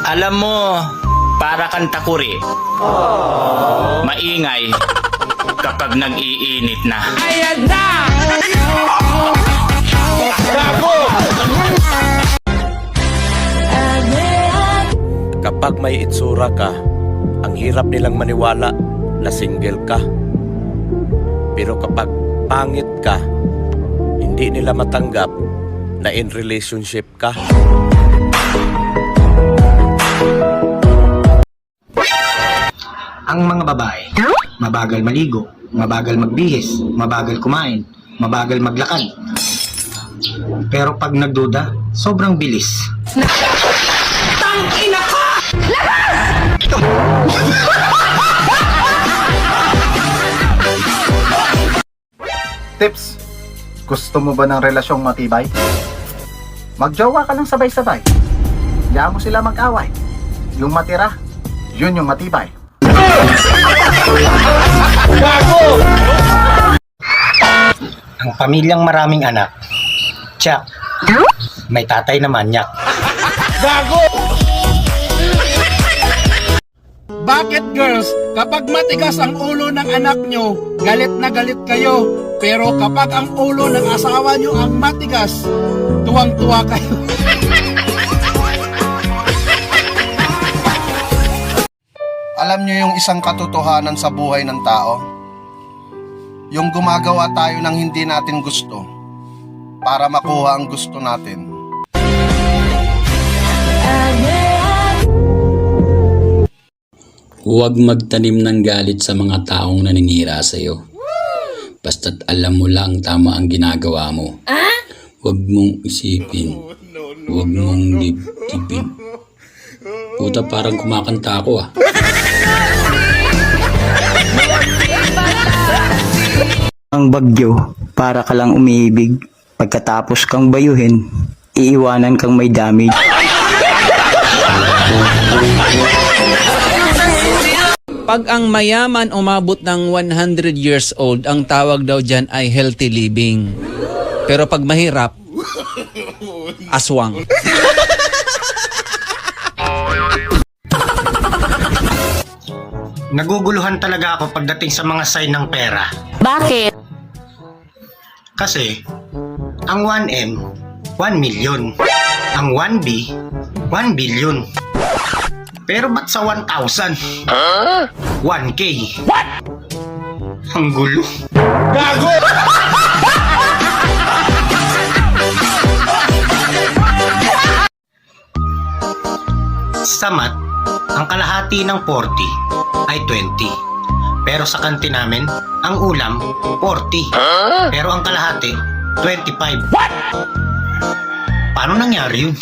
Alam mo, para kang takuri. Maingay kapag nag-iinit na. Ayan na! Kapag may itsura ka, ang hirap nilang maniwala na single ka. Pero kapag pangit ka, hindi nila matanggap na in relationship ka. Ang mga babae, mabagal maligo, mabagal magbihis, mabagal kumain, mabagal maglakad. Pero pag nagduda, sobrang bilis. Tangina ko! Tips, gusto mo ba ng relasyong matibay? Magjowa ka lang sabay-sabay. Hayaan mo sila mag-away. Yung matira, yun yung matibay. Ang pamilyang maraming anak, tiyak, may tatay na manyak. Bakit girls, kapag matigas ang ulo ng anak nyo, galit na galit kayo. Pero kapag ang ulo ng asawa nyo ang matigas, tuwang-tuwa kayo. Alam nyo yung isang katotohanan sa buhay ng tao? Yung gumagawa tayo ng hindi natin gusto para makuha ang gusto natin. Huwag magtanim ng galit sa mga taong naninira sa iyo. Basta't alam mo lang tama ang ginagawa mo. Huwag mong isipin. Huwag mong dibdibin. Puta, parang kumakanta ako ah. Ang bagyo, para ka lang umiibig. Pagkatapos kang bayuhin, iiwanan kang may damage. Pag ang mayaman umabot ng 100 years old, ang tawag daw dyan ay healthy living. Pero pag mahirap, aswang. Naguguluhan talaga ako pagdating sa mga sign ng pera. Bakit? Kasi, ang 1M, 1 million. Ang 1B, 1 billion. Pero ba't sa 1,000? 1K. What? Ang gulo. Gago! Sa math, ang kalahati ng 40 ay 20. Pero sa kantin namin, ang ulam, 40. Pero ang kalahati, 25. What? Paano nangyari yun?